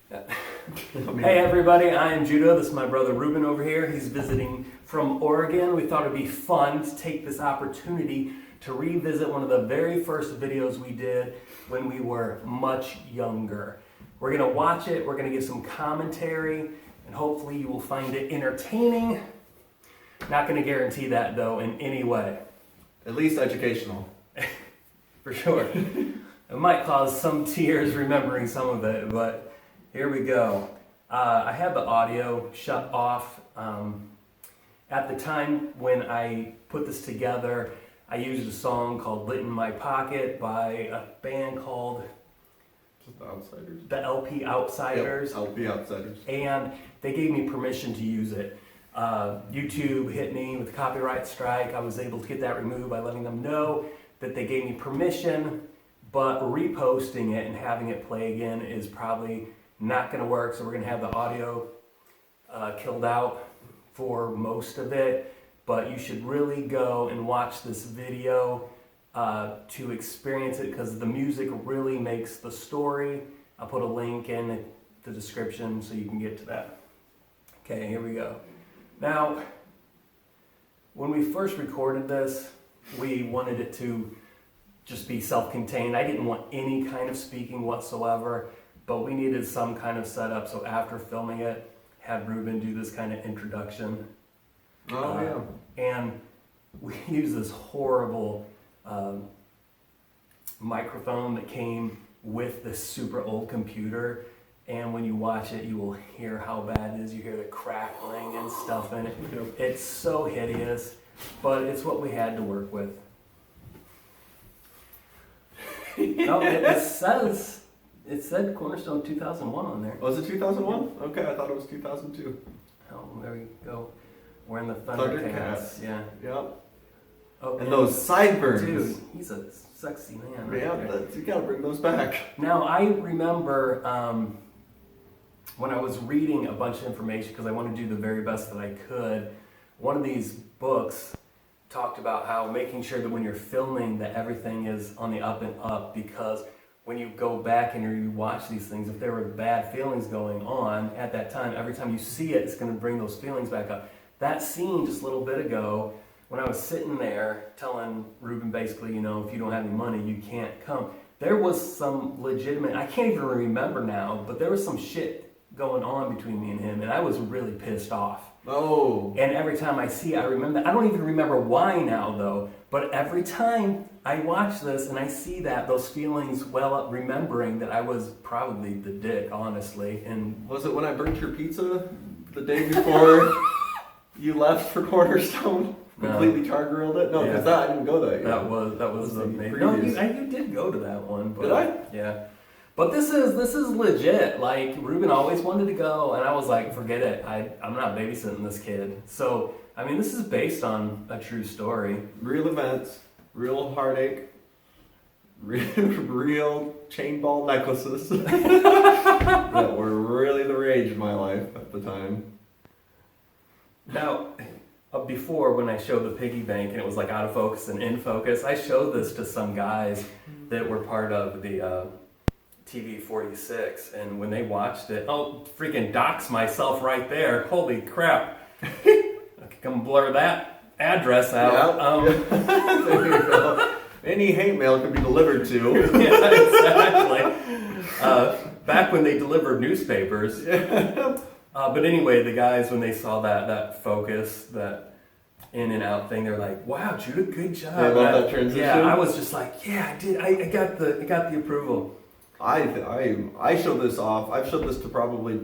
Hey everybody, I am Judah. This is my brother Ruben over here. He's visiting from Oregon. We thought it'd be fun to take this opportunity to revisit one of the very first videos we did when we were much younger. We're gonna watch it, we're gonna give some commentary, and hopefully you will find it entertaining. Not gonna guarantee that though in any way. At least educational. For sure. It might cause some tears remembering some of it, but here we go. I have the audio shut off. At the time when I put this together, I used a song called "LINT in My Pocket" by a band called Just the Outsiders. the LP Outsiders. Yep, LP Outsiders. And they gave me permission to use it. YouTube hit me with a copyright strike. I was able to get that removed by letting them know that they gave me permission, but reposting it and having it play again is probably not going to work. So we're going to have the audio killed out for most of it, but you should really go and watch this video to experience it, because the music really makes the story. I'll put a link in the description so you can get to that. Okay, here we go. Now, when we first recorded this, we wanted it to just be self-contained. I didn't want any kind of speaking whatsoever, but we needed some kind of setup. So after filming it, had Ruben do this kind of introduction. Yeah. And we used this horrible microphone that came with this super old computer. And when you watch it, you will hear how bad it is. You hear the crackling and stuff in it. It's so hideous, but it's what we had to work with. No, it said Cornerstone 2001 on there. Was it 2001? Okay, I thought it was 2002. Oh, there we go. We're in the Thundercats. Thundercats. Yeah. Yep. Oh, And those sideburns. Dude, he's a sexy man. Right Yeah, there. you gotta bring those back. Now, I remember when I was reading a bunch of information, because I wanted to do the very best that I could, one of these books talked about how making sure that when you're filming that everything is on the up and up, because when you go back and you watch these things, if there were bad feelings going on at that time, every time you see it, it's going to bring those feelings back up. That scene just a little bit ago, when I was sitting there telling Ruben basically, you know, if you don't have any money, you can't come. There was some legitimate, I can't even remember now, but there was some shit going on between me and him, and I was really pissed off. Oh. And every time I see it, I remember that. I don't even remember why now though, but every time I watch this and I see that, those feelings well up, remembering that I was probably the dick, honestly. And Was it when I burnt your pizza the day before you left for Cornerstone? No. Completely char grilled it? No, Yeah. because I didn't go that year. that was the amazing. No, previous. you did go to that one. But, Did I? Yeah. But this is legit. Like, Ruben always wanted to go, and I was like, forget it. I'm not babysitting this kid. So, I mean, this is based on a true story. Real events, real heartache, real chain ball necklaces that were really the rage in my life at the time. Now, before, when I showed the piggy bank and it was like out of focus and in focus, I showed this to some guys that were part of the TV 46, and when they watched it, oh, freaking dox myself right there. Holy crap. I could come blur that address out. Yep. There you go. Any hate mail can be delivered to. Yeah, exactly. Back when they delivered newspapers. But anyway, the guys, when they saw that focus, that in and out thing, they're like, "Wow, Judah, good job." They love that transition. Yeah, I was just like, "Yeah, I did. I got the approval." I showed this off. I've showed this to probably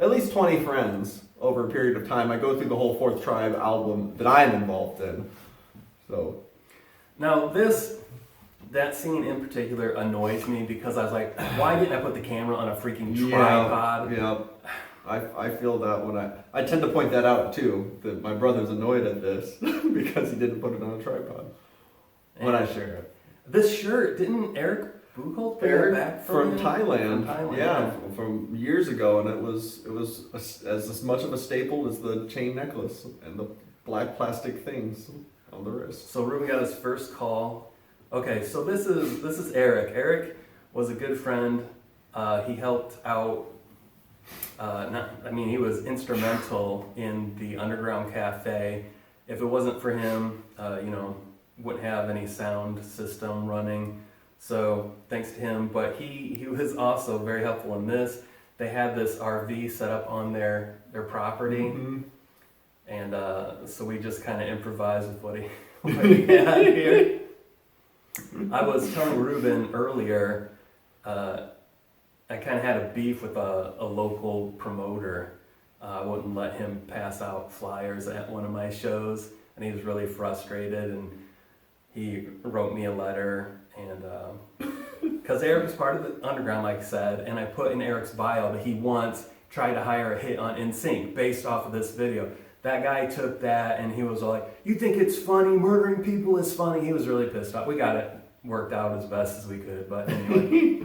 at least 20 friends over a period of time. I go through the whole Fourth Tribe album that I'm involved in. So Now that scene in particular annoys me, because I was like, why didn't I put the camera on a freaking tripod? Yeah. I feel that when I tend to point that out too, that my brother's annoyed at this because he didn't put it on a tripod when I share it. This shirt, didn't Eric Buchholz bring it back from him? Thailand. From Thailand, Yeah, from years ago, and it was as much of a staple as the chain necklace and the black plastic things on the wrist. So Ruben got his first call. Okay, so this is Eric. Eric was a good friend He helped out. He was instrumental in the underground cafe. If it wasn't for him, wouldn't have any sound system running. So thanks to him. But he was also very helpful in this. They had this RV set up on their property, and so we just kind of improvised with what he had here. I was telling Ruben earlier, I kind of had a beef with a local promoter. I wouldn't let him pass out flyers at one of my shows, and he was really frustrated, and he wrote me a letter, and because Eric was part of the underground, like I said, and I put in Eric's bio that he once tried to hire a hit on NSYNC based off of this video. That guy took that and he was like, "You think it's funny? Murdering people is funny." He was really pissed off. We got it worked out as best as we could, but anyway.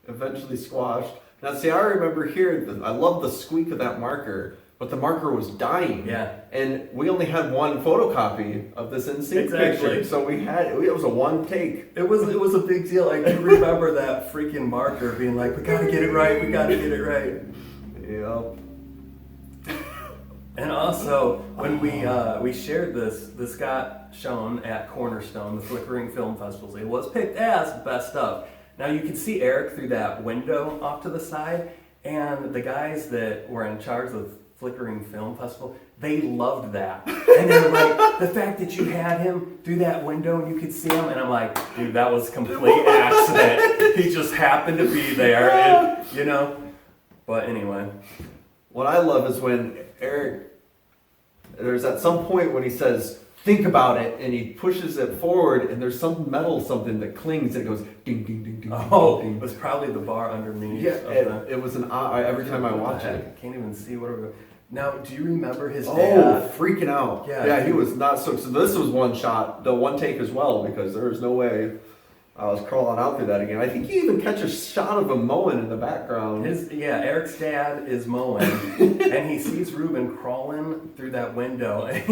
Eventually squashed. Now see, I remember hearing, I love the squeak of that marker, but the marker was dying. Yeah. And we only had one photocopy of this NSYNC picture, so it was a one take. It was a big deal. I do remember that freaking marker being like, we gotta get it right. Yep. And also, when we shared this got shown at Cornerstone, the Flickering Film Festivals. It was picked as best of. Now you can see Eric through that window off to the side, and the guys that were in charge of Flickering Film Festival, they loved that. And they were like, the fact that you had him through that window and you could see him, and I'm like, dude, that was complete accident. He just happened to be there, and, But anyway. What I love is when Eric, there's at some point when he says, "Think about it," and he pushes it forward, and there's some metal something that clings, and it goes ding, ding, ding, ding. Oh, ding, ding. it was probably the bar underneath. Yeah, it was an every time I watch it. I can't even see what it was. Now, do you remember his dad? Oh, freaking out. Yeah, he was not so this was one shot, the one take as well, because there was no way I was crawling out through that again. I think you even catch a shot of him mowing in the background. Eric's dad is mowing, and he sees Ruben crawling through that window, and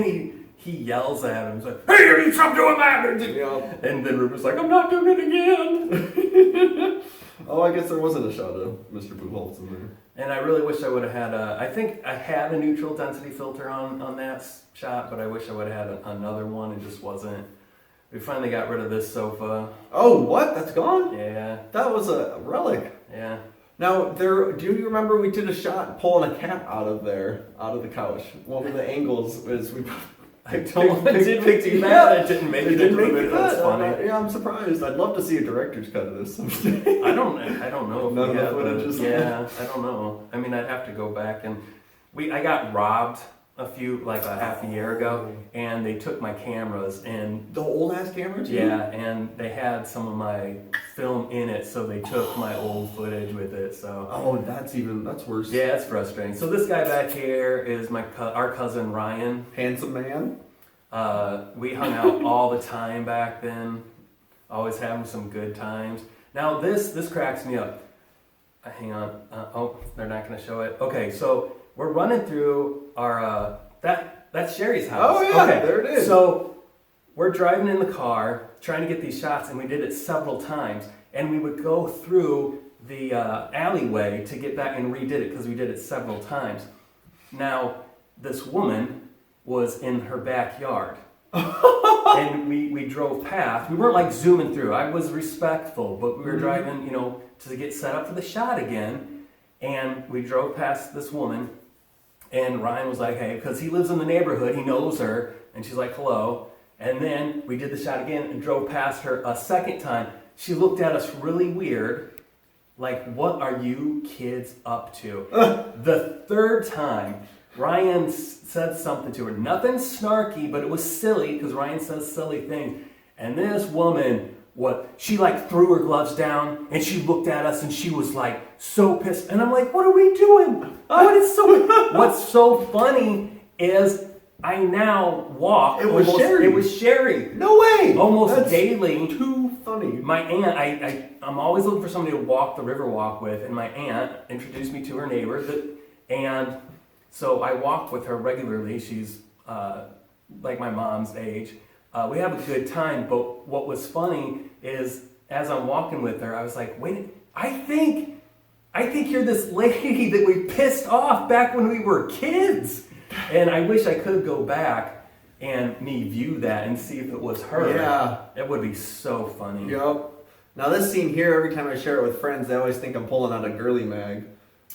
he yells at him. He's like, "Hey, you need stop doing that!" Yep. And then Ruben's like, "I'm not doing it again." Oh, I guess there wasn't a shot of Mr. Buchholz in there. And I really wish I would have had I think I had a neutral density filter on that shot, but I wish I would have had another one. It just wasn't. We finally got rid of this sofa. Oh, what? That's gone? Yeah. That was a relic. Yeah. Now, do you remember we did a shot pulling a cat out of the couch? One of the angles was we... I didn't too bad. I didn't make it into the video. That's funny. Yeah, I'm surprised. I'd love to see a director's cut of this someday. I don't know if none we of have the footage is yeah, I don't know. I mean, I'd have to go back and I got robbed a half a year ago, and they took my cameras and the old ass camera too? Yeah, and they had some of my film in it, so they took my old footage with it. So that's worse. yeah, it's frustrating. So this guy back here is our cousin Ryan. Handsome man. We hung out all the time back then, always having some good times. Now this cracks me up. Hang on. They're not going to show it. Okay, so we're running through our that's Sherry's house. Oh yeah, okay. There it is. So we're driving in the car trying to get these shots, and we did it several times. And we would go through the alleyway to get back and redid it because we did it several times. Now this woman was in her backyard. And we drove past. We weren't zooming through. I was respectful, but we were driving, to get set up for the shot again. And we drove past this woman, and Ryan was like, "Hey," because he lives in the neighborhood, he knows her, and she's like, "Hello." And then we did the shot again and drove past her a second time. She looked at us really weird, like, "What are you kids up to?" The third time, Ryan said something to her. Nothing snarky, but it was silly, because Ryan says silly things. And this woman, she threw her gloves down, and she looked at us, and she was so pissed. And I'm like, "What are we doing? What's so funny is I now walk." It was Sherry. It was Sherry. No way. Almost daily. Too funny. My aunt, I'm always looking for somebody to walk the river walk with, and my aunt introduced me to her neighbor, and so I walk with her regularly. She's like my mom's age. We have a good time, but what was funny is as I'm walking with her, I was like, "Wait, I think I think you're this lady that we pissed off back when we were kids. And I wish I could go back and me view that and see if it was her. Yeah. It would be so funny. Yep. Now this scene here, every time I share it with friends, they always think I'm pulling out a girly mag.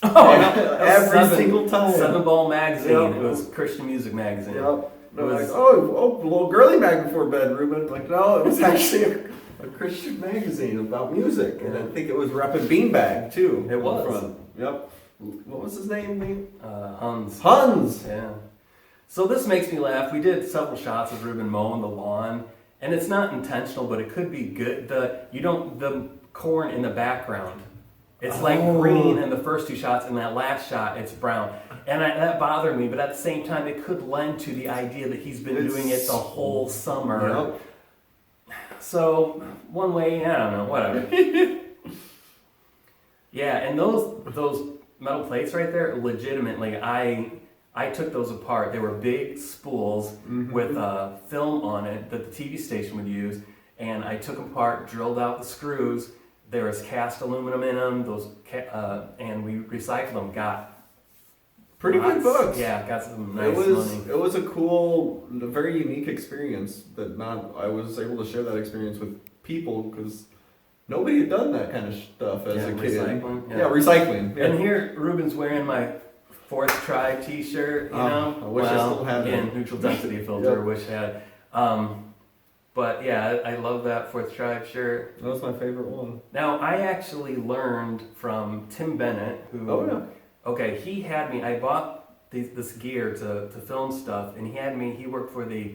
Oh, every single time. 7 Ball magazine. Yep. It was Christian music magazine. Yep. They're It like, was- oh, a little girly mag before bed, Ruben. I'm like, no, it was actually a Christian magazine about music. And I think it was repping Beanbag, too. It was. Front. Yep. What was his name, Lee? Hans. Hans! Yeah. So this makes me laugh. We did several shots of Ruben mowing the lawn, and it's not intentional, but it could be good. The corn in the background, it's like green in the first 2 shots, and that last shot it's brown, and that bothered me. But at the same time, it could lend to the idea that he's been doing it the whole summer. Yep. So one way, I don't know, whatever. Yeah, and those metal plates right there, legitimately, I took those apart. They were big spools with film on it that the TV station would use, and I took them apart, drilled out the screws. There was cast aluminum in them. And we recycled them. Got Pretty good books. Yeah, got some nice money. It was a cool, a very unique experience that I was able to share that experience with people because nobody had done that kind of stuff as a kid. Recycling. Yeah, recycling. Yeah. And here, Ruben's wearing my 4th Try T-shirt. You know, I wish I still had it. Again, neutral density filter. Yep. Wish I had. But yeah, I love that 4th Tribe shirt. That was my favorite one. Now, I actually learned from Tim Bennett, who... Oh, yeah. Okay, he had me... I bought this gear to film stuff, and he worked for the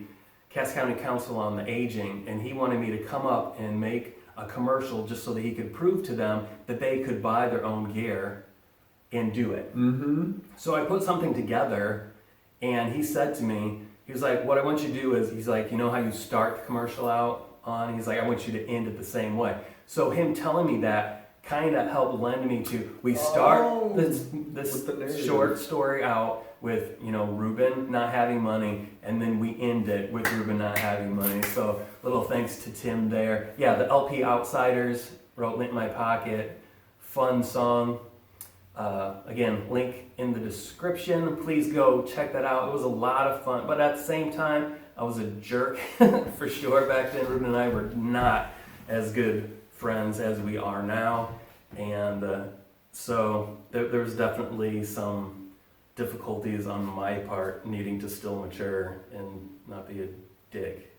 Cass County Council on the Aging, and he wanted me to come up and make a commercial just so that he could prove to them that they could buy their own gear and do it. Mm-hmm. So I put something together, and he said to me, he was like, what I want you to do is, he's like, you know how you start the commercial out on? He's like, I want you to end it the same way. So him telling me that kind of helped lend me to, we start this short story out with, Ruben not having money, and then we end it with Ruben not having money. So little thanks to Tim there. Yeah, the LP Outsiders wrote Lint in My Pocket. Fun song. Again, link in the description. Please go check that out. It was a lot of fun, but at the same time, I was a jerk for sure back then. Ruben and I were not as good friends as we are now, and so there was definitely some difficulties on my part needing to still mature and not be a dick.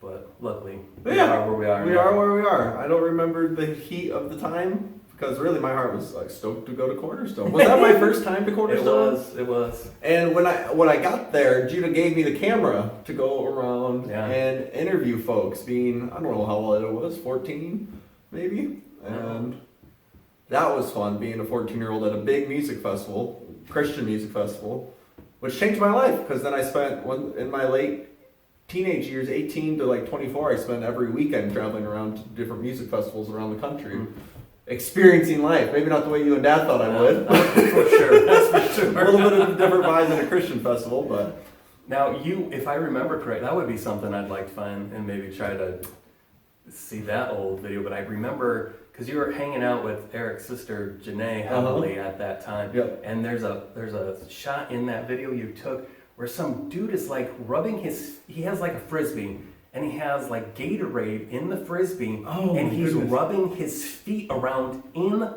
But luckily, we are where we are. We are where we are. I don't remember the heat of the time. Because really, my heart was like stoked to go to Cornerstone. Was that my first time to Cornerstone? It was. And when I got there, Judah gave me the camera to go around and interview folks. Being I don't know how old I was, 14 maybe, and that was fun. Being a 14-year-old at a big music festival, Christian music festival, which changed my life. Because then I spent in my late teenage years, 18 to like 24, I spent every weekend traveling around to different music festivals around the country. Experiencing life. Maybe not the way you and Dad thought I would. For sure. That's for sure. A little bit of a different vibe than a Christian festival, but... Now, if I remember correct, that would be something I'd like to find and maybe try to see that old video. But I remember, because you were hanging out with Eric's sister, Janae, heavily at that time. Yep. And there's a shot in that video you took where some dude is like rubbing he has like a Frisbee, and he has like Gatorade in the Frisbee, and he's rubbing his feet around in the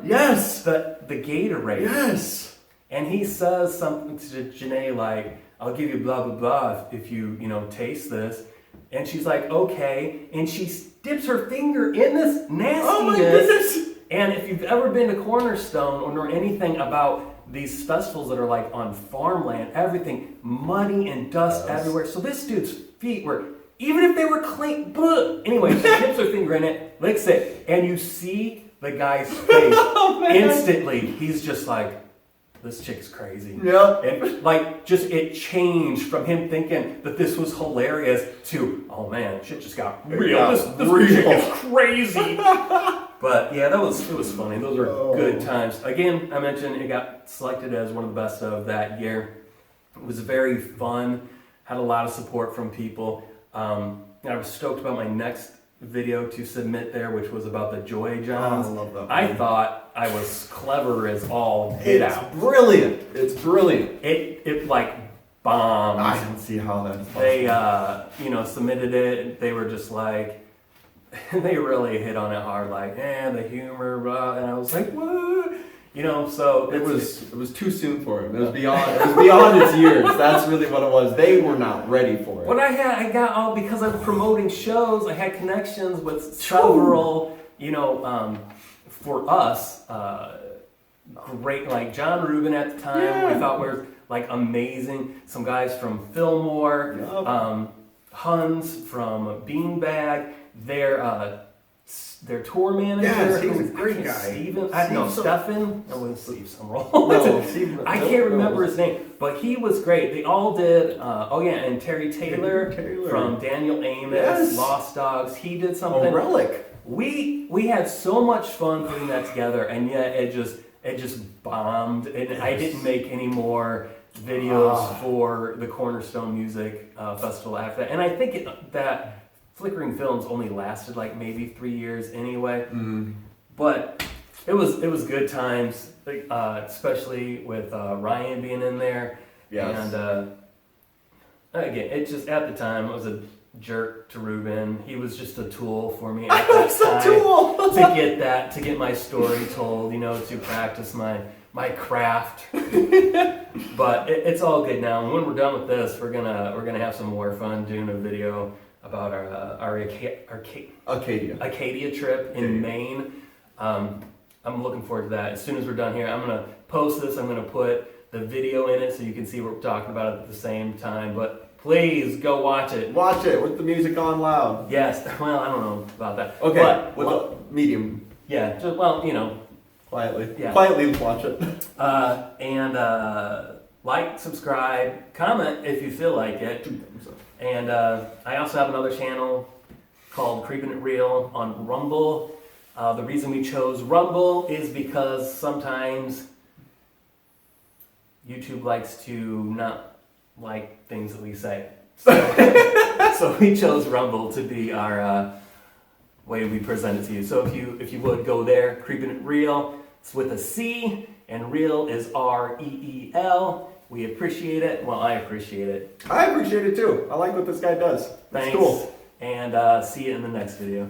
Gatorade. Yes. And he says something to Janae like, I'll give you blah, blah, blah if you taste this. And she's like, okay. And she dips her finger in this nastiness. Oh my goodness. And if you've ever been to Cornerstone or know anything about these festivals that are like on farmland, everything muddy and dust everywhere. So this dude's feet were... Even if they were clean, anyway, she dips her finger in it, licks it, and you see the guy's face instantly. He's just like, this chick's crazy. Yeah. And like, just it changed from him thinking that this was hilarious to, oh man, shit just got real. This chick is crazy. But yeah, it was funny. Those were good times. Again, I mentioned it got selected as one of the best of that year. It was very fun. Had a lot of support from people. I was stoked about my next video to submit there, which was about the Joy Oh, Johns. I love that. I thought I was clever as all get It's out. brilliant. It's brilliant. It like bombed. I don't see how that's possible. They submitted it. They were just like, they really hit on it hard, like, the humor, blah. And I was like, what? So It was too soon for him. It was beyond its years. That's really what it was. They were not ready for it. What I got all because I'm promoting shows. I had connections with several, for us, great, like John Rubin at the time. Yeah. We thought were like amazing. Some guys from Fillmore, Yup. Huns from Beanbag. Their tour manager. Yes, he's a who- great I can't- guy. Steven. Steve Stefan. I wouldn't Steve some role. No, Steve- I can't remember his name, but he was great. They all did. And Terry Taylor, Taylor. from Daniel Amos, Yes. Lost Dogs. He did something. Oh, Relic. We had so much fun putting that together, and yet it just bombed. And I didn't make any more videos for the Cornerstone Music Festival after that. And I think that Flickering Films only lasted like maybe 3 years anyway. But it was good times, especially with Ryan being in there. Yes. And again, it just at the time I was a jerk to Ruben. He was just a tool for me at that time to get my story told, to practice my craft. But it's all good now. And when we're done with this, we're gonna have some more fun doing a video about our Acadia trip in Maine. I'm looking forward to that. As soon as we're done here, I'm gonna post this. I'm gonna put the video in it so you can see what we're talking about at the same time. But please go watch it. Watch it with the music on loud. Yes. Well, I don't know about that. Okay. But, With a medium. yeah. Just, Quietly. Yeah. Quietly watch it. Like, subscribe, comment if you feel like it. And I also have another channel called Creeping It Real on Rumble. The reason we chose Rumble is because sometimes YouTube likes to not like things that we say. So we chose Rumble to be our way we present it to you. So if you would go there, Creeping It Real. It's with a C, and real is REEL. We appreciate it. Well, I appreciate it. I appreciate it too. I like what this guy does. Thanks. It's cool. And see you in the next video.